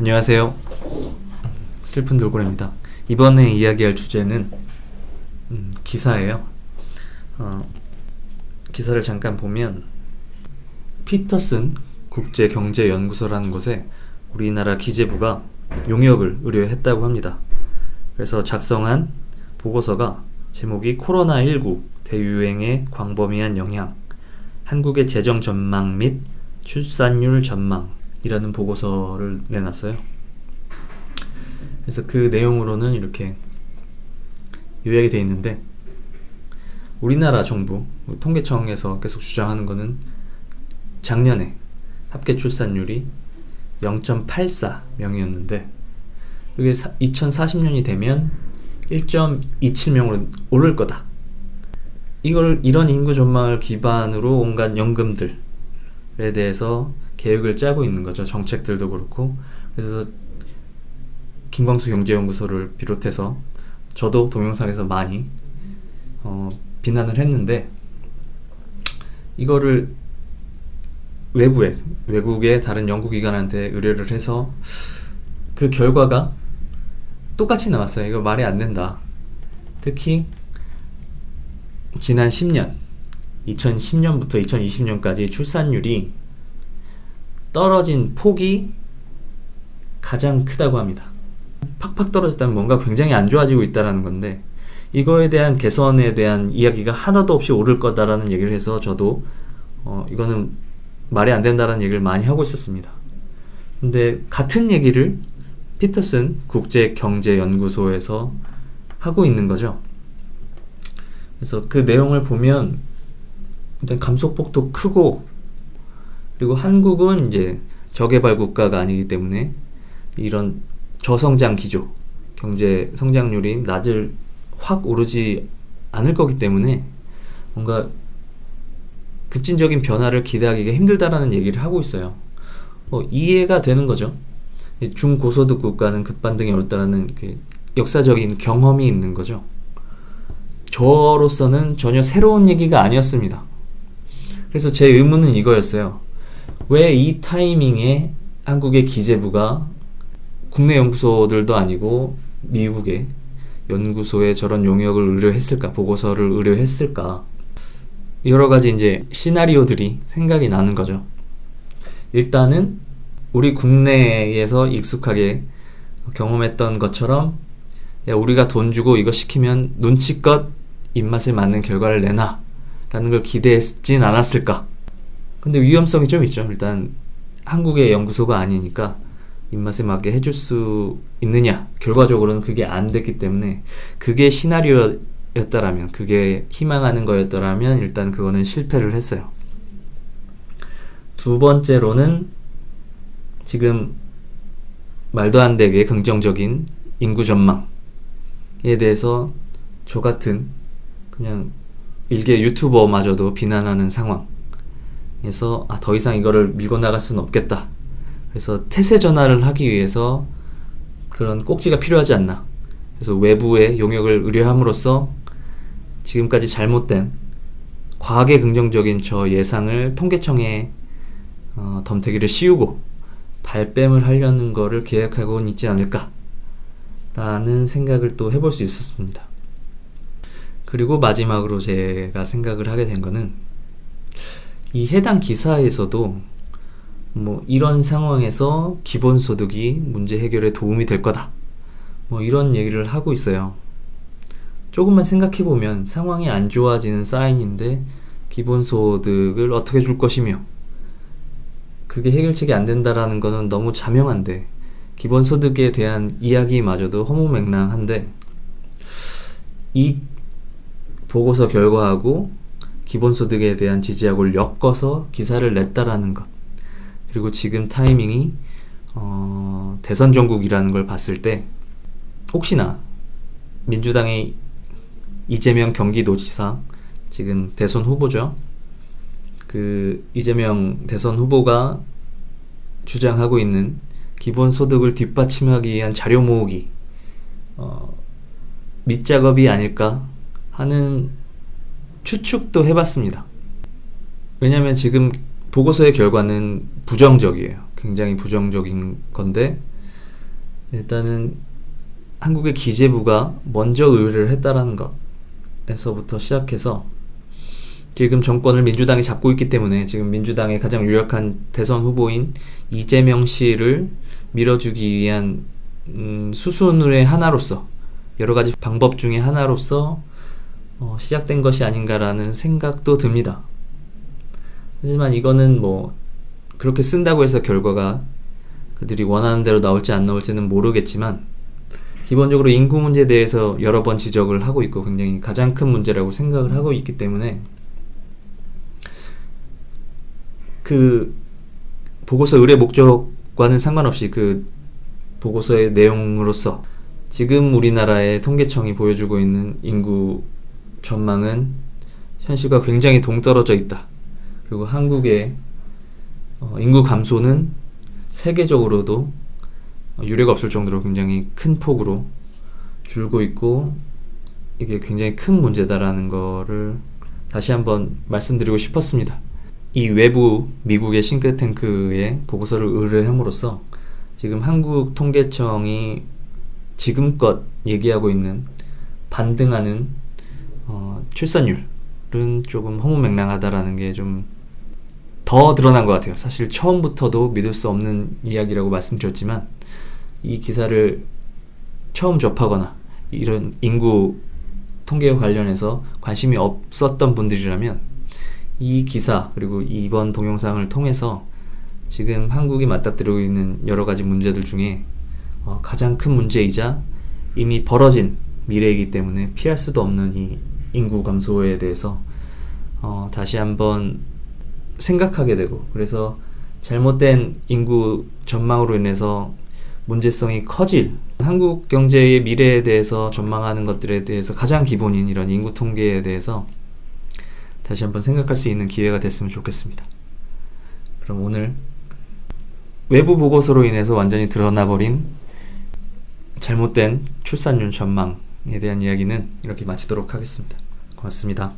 안녕하세요. 슬픈 돌고래입니다. 이번에 이야기할 주제는 기사예요. 기사를 잠깐 보면 피터슨 국제경제연구소라는 곳에 우리나라 기재부가 용역을 의뢰했다고 합니다. 그래서 작성한 보고서가 제목이 코로나19 대유행의 광범위한 영향, 한국의 재정 전망 및 출산율 전망이라는 보고서를 내놨어요. 그래서 그 내용으로는 이렇게 요약이 되어 있는데, 우리나라 정부 통계청에서 계속 주장하는 거는 작년에 합계 출산율이 0.84명이었는데 이게 2040년이 되면 1.27명으로 오를 거다. 이런 인구 전망을 기반으로 온갖 연금들에 대해서 계획을 짜고 있는 거죠. 정책들도 그렇고. 그래서 김광수 경제연구소를 비롯해서 저도 동영상에서 많이 비난을 했는데, 이거를 외국의 다른 연구기관한테 의뢰를 해서 그 결과가 똑같이 나왔어요. 이거 말이 안 된다. 특히 지난 10년 2010년부터 2020년까지 출산율이 떨어진 폭이 가장 크다고 합니다. 팍팍 떨어졌다면 뭔가 굉장히 안 좋아지고 있다는 건데, 이거에 대한 개선에 대한 이야기가 하나도 없이 오를 거다라는 얘기를 해서 저도 이거는 말이 안 된다라는 얘기를 많이 하고 있었습니다. 근데 같은 얘기를 피터슨 국제경제연구소에서 하고 있는 거죠. 그래서 그 내용을 보면 일단 감소폭도 크고, 그리고 한국은 이제 저개발 국가가 아니기 때문에 이런 저성장 기조, 경제 성장률이 확 오르지 않을 거기 때문에 뭔가 급진적인 변화를 기대하기가 힘들다라는 얘기를 하고 있어요. 이해가 되는 거죠. 중고소득 국가는 급반등이 어렵다라는 역사적인 경험이 있는 거죠. 저로서는 전혀 새로운 얘기가 아니었습니다. 그래서 제 의문은 이거였어요. 왜 이 타이밍에 한국의 기재부가 국내 연구소들도 아니고 미국의 연구소에 저런 용역을 의뢰했을까, 보고서를 의뢰했을까? 여러 가지 이제 시나리오들이 생각이 나는 거죠. 일단은 우리 국내에서 익숙하게 경험했던 것처럼, 야, 우리가 돈 주고 이거 시키면 눈치껏 입맛에 맞는 결과를 내놔 라는 걸 기대했진 않았을까. 근데 위험성이 좀 있죠. 일단 한국의 연구소가 아니니까 입맛에 맞게 해줄 수 있느냐, 결과적으로는 그게 안 됐기 때문에, 그게 시나리오였다라면, 그게 희망하는 거였더라면 일단 그거는 실패를 했어요. 두 번째로는 지금 말도 안 되게 긍정적인 인구 전망에 대해서 저 같은 그냥 일개 유튜버마저도 비난하는 상황에서 더 이상 이거를 밀고 나갈 수는 없겠다. 그래서 태세 전환을 하기 위해서 그런 꼭지가 필요하지 않나. 그래서 외부의 용역을 의뢰함으로써 지금까지 잘못된 과하게 긍정적인 저 예상을 통계청에 덤태기를 씌우고 발뺌을 하려는 거를 계획하고 있지 않을까 라는 생각을 또 해볼 수 있었습니다. 그리고 마지막으로 제가 생각을 하게 된 거는, 이 해당 기사에서도 이런 상황에서 기본소득이 문제 해결에 도움이 될 거다, 이런 얘기를 하고 있어요. 조금만 생각해보면 상황이 안 좋아지는 사인인데 기본소득을 어떻게 줄 것이며 그게 해결책이 안 된다라는 거는 너무 자명한데, 기본소득에 대한 이야기마저도 허무맹랑한데, 이 보고서 결과하고 기본소득에 대한 지지하고를 엮어서 기사를 냈다라는 것, 그리고 지금 타이밍이 대선 전국이라는 걸 봤을 때, 혹시나 민주당의 이재명 경기도지사, 지금 대선 후보죠. 그 이재명 대선 후보가 주장하고 있는 기본소득을 뒷받침하기 위한 자료 모으기 밑작업이 아닐까 하는 추측도 해봤습니다. 왜냐하면 지금 보고서의 결과는 부정적이에요. 굉장히 부정적인 건데, 일단은 한국의 기재부가 먼저 의뢰를 했다라는 것에서부터 시작해서 지금 정권을 민주당이 잡고 있기 때문에 지금 민주당의 가장 유력한 대선 후보인 이재명 씨를 밀어주기 위한 수순의 하나로서, 여러 가지 방법 중에 하나로서 시작된 것이 아닌가라는 생각도 듭니다. 하지만 이거는 뭐 그렇게 쓴다고 해서 결과가 그들이 원하는 대로 나올지 안 나올지는 모르겠지만, 기본적으로 인구 문제에 대해서 여러 번 지적을 하고 있고 굉장히 가장 큰 문제라고 생각을 하고 있기 때문에, 그 보고서 의뢰 목적과는 상관없이 그 보고서의 내용으로서 지금 우리나라의 통계청이 보여주고 있는 인구 전망은 현실과 굉장히 동떨어져 있다. 그리고 한국의 인구 감소는 세계적으로도 유례가 없을 정도로 굉장히 큰 폭으로 줄고 있고, 이게 굉장히 큰 문제다라는 거를 다시 한번 말씀드리고 싶었습니다. 이 외부 미국의 싱크탱크의 보고서를 의뢰함으로써 지금 한국 통계청이 지금껏 얘기하고 있는 반등하는 출산율은 조금 허무맹랑하다라는 게 좀 더 드러난 것 같아요. 사실 처음부터도 믿을 수 없는 이야기라고 말씀드렸지만, 이 기사를 처음 접하거나 이런 인구 통계와 관련해서 관심이 없었던 분들이라면 이 기사 그리고 이번 동영상을 통해서 지금 한국이 맞닥뜨리고 있는 여러 가지 문제들 중에 가장 큰 문제이자 이미 벌어진 미래이기 때문에 피할 수도 없는 이 인구 감소에 대해서 다시 한번 생각하게 되고, 그래서 잘못된 인구 전망으로 인해서 문제성이 커질 한국 경제의 미래에 대해서 전망하는 것들에 대해서 가장 기본인 이런 인구 통계에 대해서 다시 한번 생각할 수 있는 기회가 됐으면 좋겠습니다. 그럼 오늘 외부 보고서로 인해서 완전히 드러나버린 잘못된 출산율 전망에 대한 이야기는 이렇게 마치도록 하겠습니다. 고맙습니다.